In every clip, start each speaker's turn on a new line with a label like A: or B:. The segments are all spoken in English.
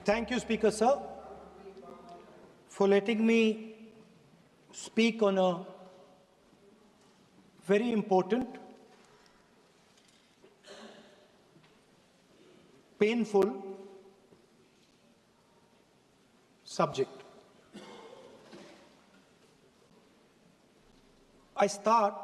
A: Thank you, Speaker Sir, for letting me speak on a very important, painful subject. I start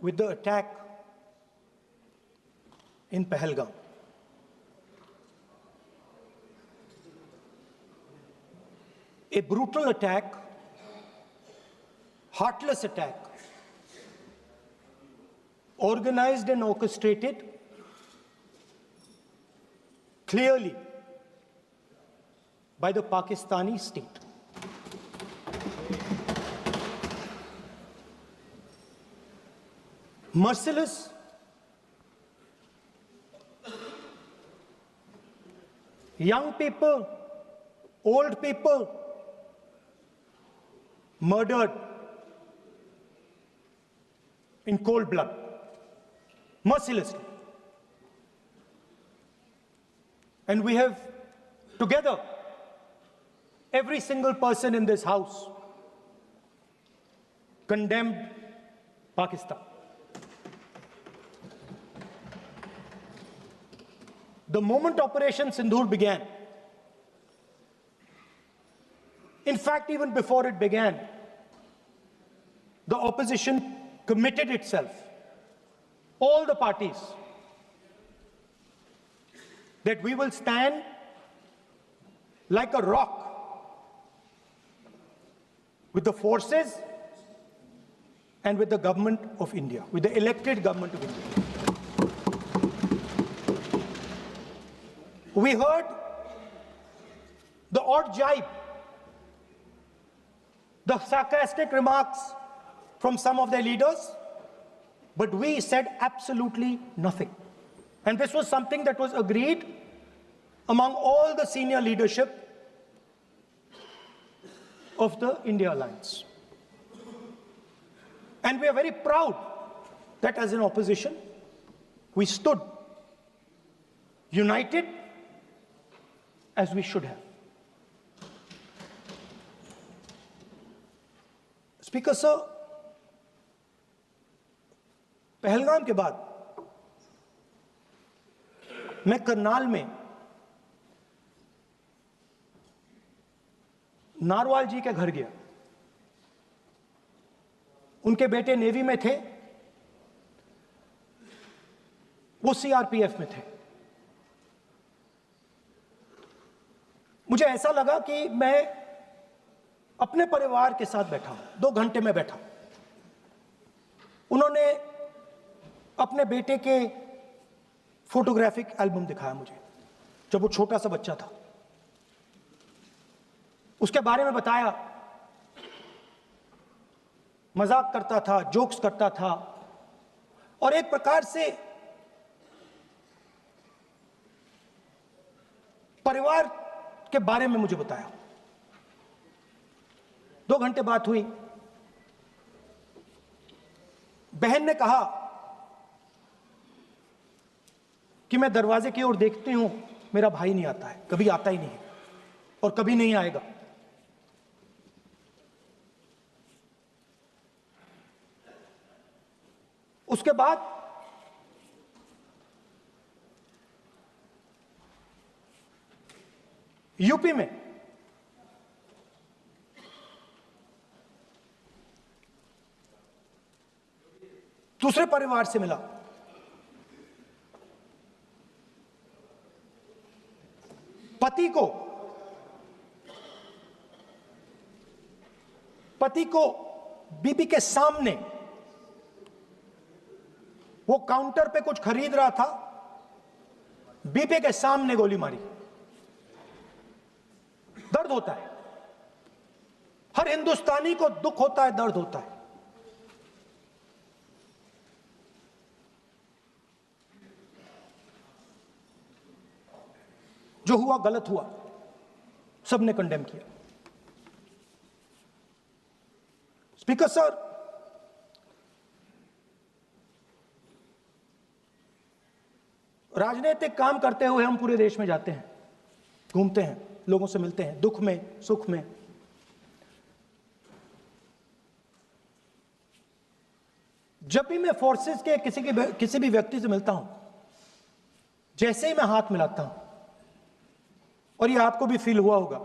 A: with the attack in Pahalgam. A brutal attack, heartless attack, organized and orchestrated clearly by the Pakistani state. Merciless, young people, old people, murdered in cold blood, mercilessly. And we have together, every single person in this house, condemned Pakistan. The moment Operation Sindoor began, in fact, even before it began, the opposition committed itself, all the parties, that we will stand like a rock with the forces and with the government of India, with the elected government of India. We heard the odd jibe, the sarcastic remarks from some of their leaders, but we said absolutely nothing. And this was something that was agreed among all the senior leadership of the India Alliance. And we are very proud that as an opposition, we stood united as we should have. Speaker Sir, Pahalgam के बाद मैं करनाल में narwhal जी के घर गया। उनके बेटे navy में थे, वो सीआरपीएफ में थे। मुझे ऐसा लगा कि मैं अपने परिवार के साथ बैठा हूं। 2 घंटे में बैठा। उन्होंने अपने बेटे के फोटोग्राफिक एल्बम दिखाया मुझे, जब वो छोटा सा बच्चा था। उसके बारे में बताया, मजाक करता था, जोक्स करता था, और एक प्रकार से परिवार के बारे में मुझे बताया। 2 घंटे बात हुई। बहन ने कहा कि मैं दरवाजे की ओर देखती हूं, मेरा भाई नहीं आता है, कभी आता ही नहीं है और कभी नहीं आएगा। उसके बाद यूपी में दूसरे परिवार से मिला। पति को बीबी के सामने, वो काउंटर पे कुछ खरीद रहा था, बीबी के सामने गोली मारी। दर्द होता है, हर हिंदुस्तानी को दुख होता है, दर्द होता है। जो हुआ गलत हुआ, सबने कंडेम किया। स्पीकर सर, राजनीतिक काम करते हुए हम पूरे देश में जाते हैं, घूमते हैं, लोगों से मिलते हैं, दुख में, सुख में। जब भी मैं फोर्सेस के किसी भी व्यक्ति से मिलता हूं, जैसे ही मैं हाथ मिलाता हूं, और ये आपको भी फील हुआ होगा,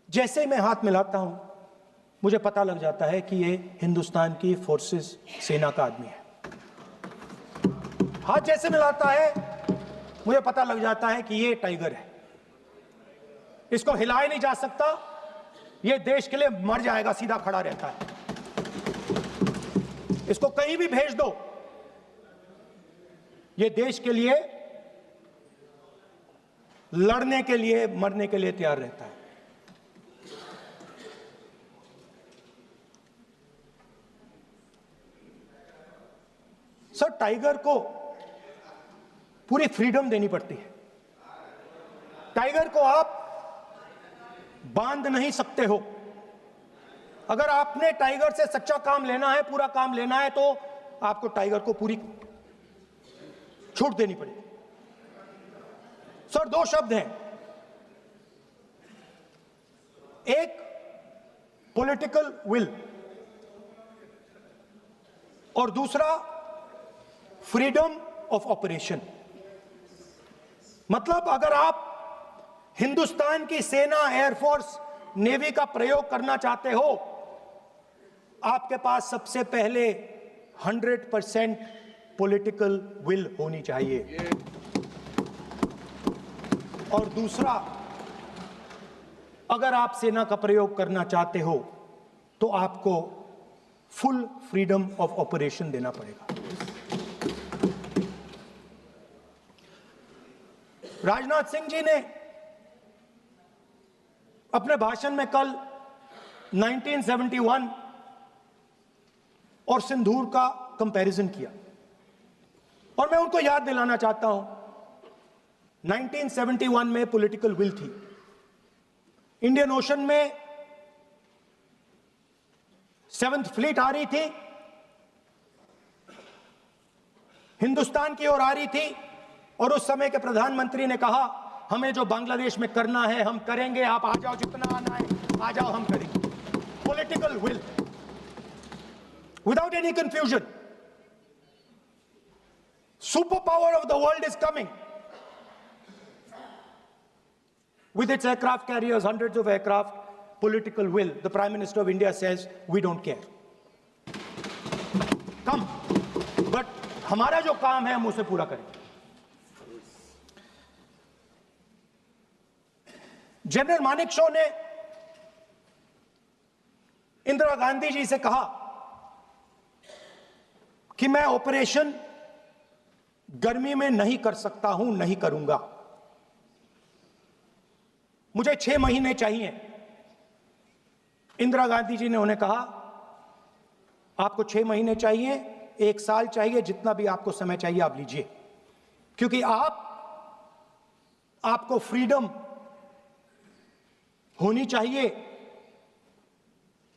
A: जैसे ही मैं हाथ मिलाता हूं मुझे पता लग जाता है कि ये हिंदुस्तान की फोर्सेस सेना का आदमी है। हाथ जैसे मिलाता है मुझे पता लग जाता है कि ये टाइगर है, इसको हिलाया नहीं जा सकता, ये देश के लिए मर जाएगा, सीधा खड़ा रहता है। इसको कहीं भी भेज दो, ये देश के लिए लड़ने के लिए, मरने के लिए तैयार रहता है। सर, टाइगर को पूरी फ्रीडम देनी पड़ती है। टाइगर को आप बांध नहीं सकते हो। अगर आपने टाइगर से सच्चा काम लेना है, पूरा काम लेना है, तो आपको टाइगर को पूरी छूट देनी पड़ेगी। सर, दो शब्द हैं, एक पॉलिटिकल विल और दूसरा फ्रीडम ऑफ ऑपरेशन। मतलब अगर आप हिंदुस्तान की सेना, एयरफोर्स, नेवी का प्रयोग करना चाहते हो, आपके पास सबसे पहले 100% पॉलिटिकल विल होनी चाहिए, और दूसरा, अगर आप सेना का प्रयोग करना चाहते हो तो आपको फुल फ्रीडम ऑफ ऑपरेशन देना पड़ेगा। राजनाथ सिंह जी ने अपने भाषण में कल 1971 और सिंदूर का कंपैरिजन किया, और मैं उनको याद दिलाना चाहता हूं, 1971 में पॉलिटिकल विल थी, इंडियन ओशन में 7th फ्लीट आ रही थी, हिंदुस्तान की ओर आ रही थी, और उस समय के प्रधानमंत्री ने कहा, हमें जो बांग्लादेश में करना है हम करेंगे, आप आ जाओ, जितना आना है आ जाओ, हम करेंगे। Political will, without any confusion. Super power of the world is coming with its aircraft carriers, hundreds of aircraft, political will. The Prime Minister of India says, we don't care. Come. But हमारा जो काम है हम उसे पूरा करेंगे। General Manekshaw ने इंदिरा गांधी जी से कहा कि मैं ऑपरेशन गर्मी में नहीं कर सकता हूं, नहीं करूंगा, मुझे 6 महीने चाहिए। इंदिरा गांधी जी ने उन्हें कहा, आपको 6 महीने चाहिए, 1 साल चाहिए, जितना भी आपको समय चाहिए आप लीजिए, क्योंकि आपको फ्रीडम होनी चाहिए,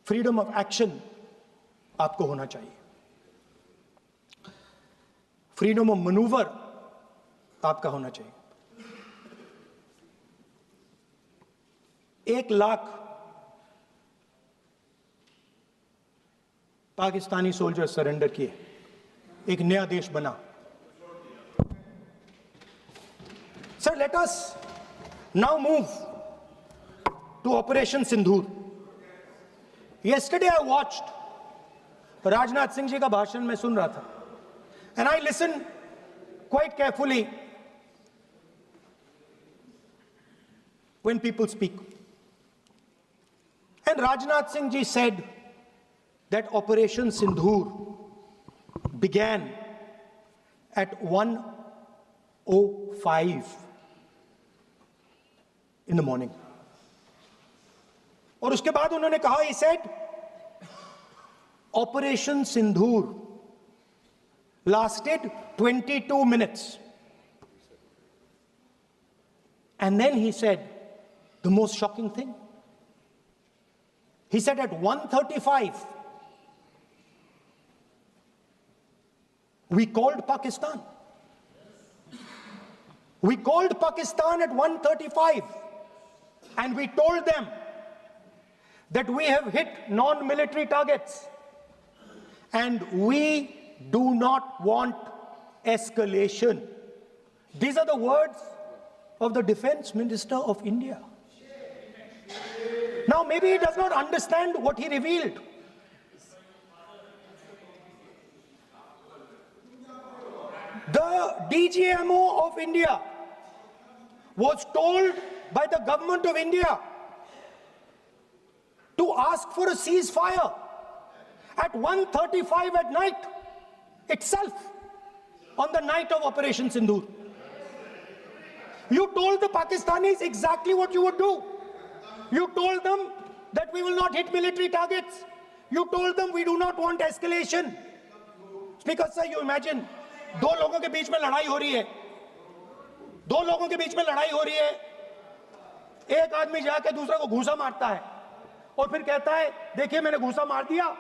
A: फ्रीडम ऑफ एक्शन आपको होना चाहिए, फ्रीडम ऑफ मैनूवर आपका होना चाहिए। 1 लाख पाकिस्तानी सोल्जर सरेंडर किए, एक नया देश बना। Sir, let us now move to operation Sindoor. Yesterday I watched, Rajnath Singh ji का भाषण में सुन रहा था, and I listened quite carefully when people speak. And Rajnath Singh ji said that Operation Sindoor began at 1:05 in the morning. और उसके बाद उन्होंने कहा, he said, Operation Sindoor lasted 22 minutes. And then he said the most shocking thing. He said at 1:35, We called Pakistan. We called Pakistan at 1:35 and we told them that we have hit non-military targets and we do not want escalation. These are the words of the Defense Minister of India. Now, maybe he does not understand what he revealed. The DGMO of India was told by the government of India to ask for a ceasefire at 1:35 at night itself, on the night of Operation Sindoor. You told the Pakistanis exactly what you would do. You told them that we will not hit military targets. You told them we do not want escalation. Speaker sir, you imagine, दो लोगों के बीच में लड़ाई हो रही है, दो लोगों के बीच में लड़ाई हो रही है, एक आदमी जाके दूसरे को घूसा मारता है और फिर कहता है देखिए मैंने घूसा मार दिया,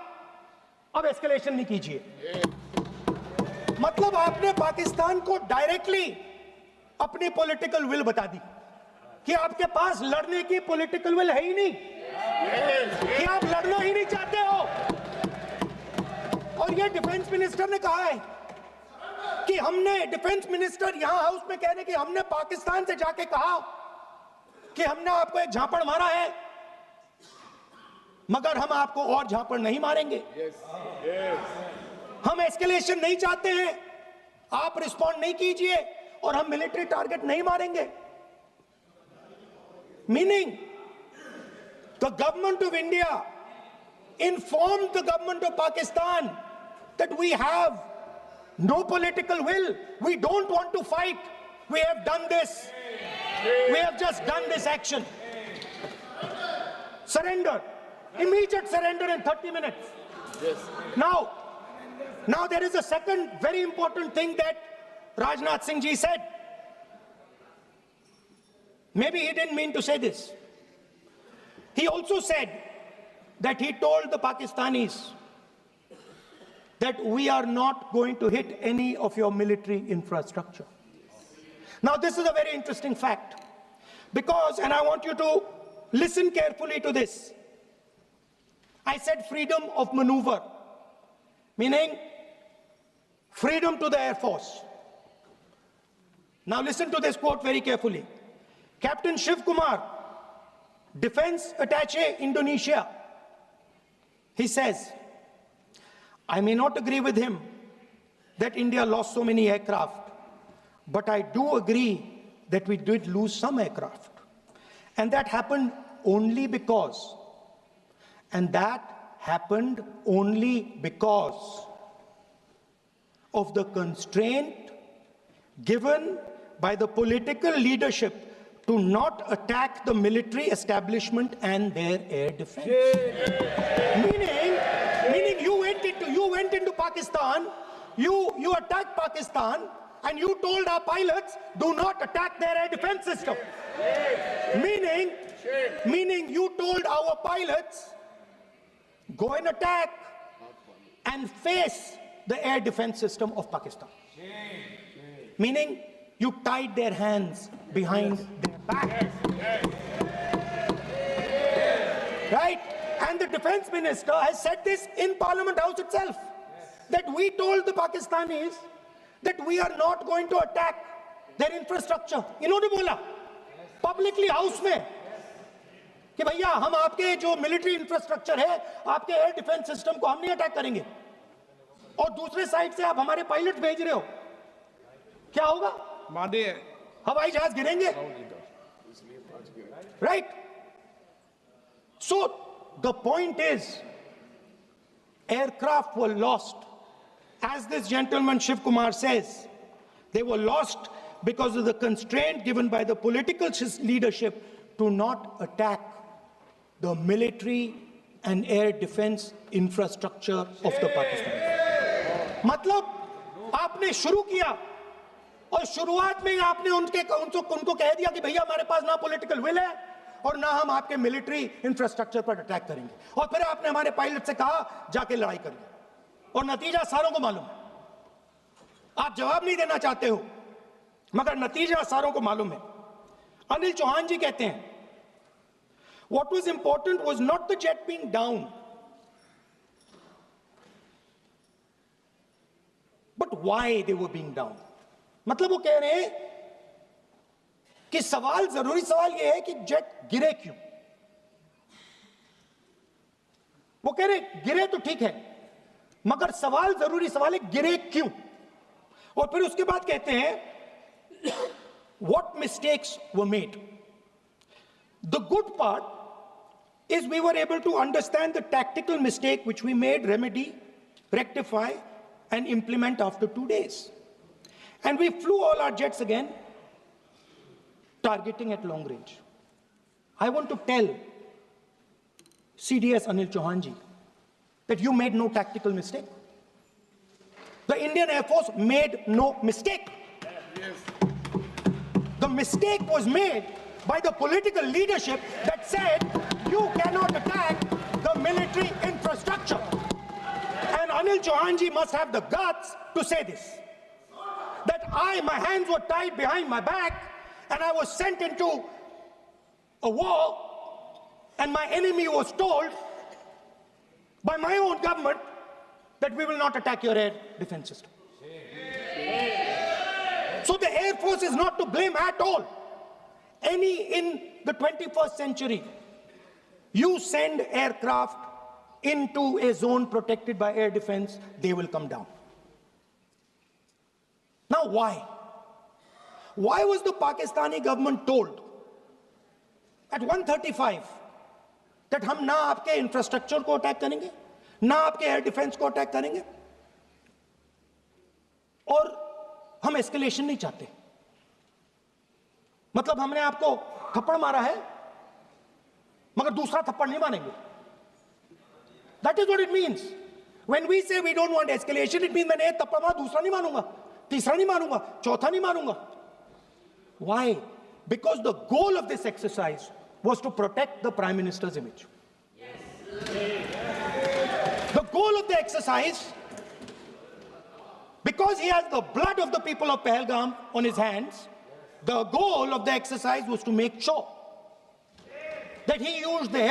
A: अब एस्केलेशन नहीं कीजिए। मतलब आपने पाकिस्तान को डायरेक्टली अपनी पॉलिटिकल विल बता दी कि आपके पास लड़ने की पॉलिटिकल विल है ही नहीं, कि आप लड़ना ही नहीं चाहते हो। और ये डिफेंस मिनिस्टर ने कहा है कि हमने, डिफेंस मिनिस्टर यहां हाउस में कह रहे कि हमने पाकिस्तान से जाके कहा कि हमने आपको एक झापड़ मारा है मगर हम आपको और झापड़ नहीं मारेंगे। हम एस्केलेशन नहीं चाहते हैं, आप रिस्पॉन्ड नहीं कीजिए और हम मिलिट्री टारगेट नहीं मारेंगे। Meaning the government of India informed the government of Pakistan that we have no political will, we don't want to fight, we have done this, we have just done this action. Surrender, immediate surrender in 30 minutes. Yes. Now there is a second very important thing that Rajnath Singh ji said. Maybe he didn't mean to say this. He also said that he told the Pakistanis that we are not going to hit any of your military infrastructure. Now this is a very interesting fact because, and I want you to listen carefully to this. I said freedom of maneuver, meaning freedom to the Air Force. Now listen to this quote very carefully. Captain Shiv Kumar, Defense Attaché, Indonesia, he says, I may not agree with him that India lost so many aircraft, but I do agree that we did lose some aircraft. And that happened only because, of the constraint given by the political leadership to not attack the military establishment and their air defense. Meaning you went into Pakistan, you attacked Pakistan, and you told our pilots, do not attack their air defense system. Meaning you told our pilots, go and attack and face the air defense system of Pakistan. Meaning you tied their hands behind their back. Right? And the defense minister has said this in Parliament House itself, that we told the Pakistanis that we are not going to attack their infrastructure. इन्होंने बोला publicly house में कि भैया हम आपके जो military infrastructure है, आपके एयर डिफेंस सिस्टम को हम नहीं अटैक करेंगे, और दूसरे साइड से आप हमारे पायलट भेज रहे हो, क्या होगा? हवाई जहाज गिरेंगे, right? So the point is, aircraft were lost, as this gentleman Shiv Kumar says, they were lost because of the constraint given by the political leadership to not attack the military and air defense infrastructure of the Pakistan. मतलब आपने शुरू किया और शुरुआत में आपने उनको कह दिया कि भैया हमारे पास ना पॉलिटिकल विल है और ना हम आपके मिलिट्री इंफ्रास्ट्रक्चर पर अटैक करेंगे, और फिर आपने हमारे पायलट से कहा जाके लड़ाई करिए, और नतीजा सारों को मालूम है। आप जवाब नहीं देना चाहते हो, मगर नतीजा सारों को मालूम है। अनिल चौहान जी कहते हैं, what was important was not the jet being down, but why they were being down. मतलब वो कह रहे हैं कि सवाल, जरूरी सवाल ये है कि जेट गिरे क्यों। वो कह रहे गिरे तो ठीक है, मगर सवाल, जरूरी सवाल है गिरे क्यों। और फिर उसके बाद कहते हैं what mistakes were made. The good part is we were able to understand the tactical mistake which we made, remedy, rectify and implement after 2 days. And we flew all our jets again, targeting at long range. I want to tell CDS Anil Chauhan ji that you made no tactical mistake. The Indian Air Force made no mistake. The mistake was made by the political leadership that said you cannot attack the military infrastructure. And Anil Chauhan ji must have the guts to say this, that my hands were tied behind my back and I was sent into a war, and my enemy was told by my own government that we will not attack your air defense system. So the Air Force is not to blame at all. In the 21st century, you send aircraft into a zone protected by air defense, they will come down. Now why? Why was the Pakistani government told at 1:35 that हम ना आपके infrastructure को attack करेंगे, ना आपके air defence को attack करेंगे, और हम एस्केलेशन नहीं चाहते? मतलब हमने आपको थप्पड़ मारा है मगर दूसरा थप्पड़ नहीं मारेंगे. That is what it means. When we say we don't want escalation, it means मैंने एक थप्पड़ मारा, दूसरा नहीं मारूंगा, तीसरा नहीं मारूंगा, चौथा नहीं मारूंगा. Why? Because the goal of this exercise was to protect the Prime Minister's image. The goal of the exercise, because he has the blood of the people of Pahalgam on his hands, the goal of the exercise was to make sure that he used the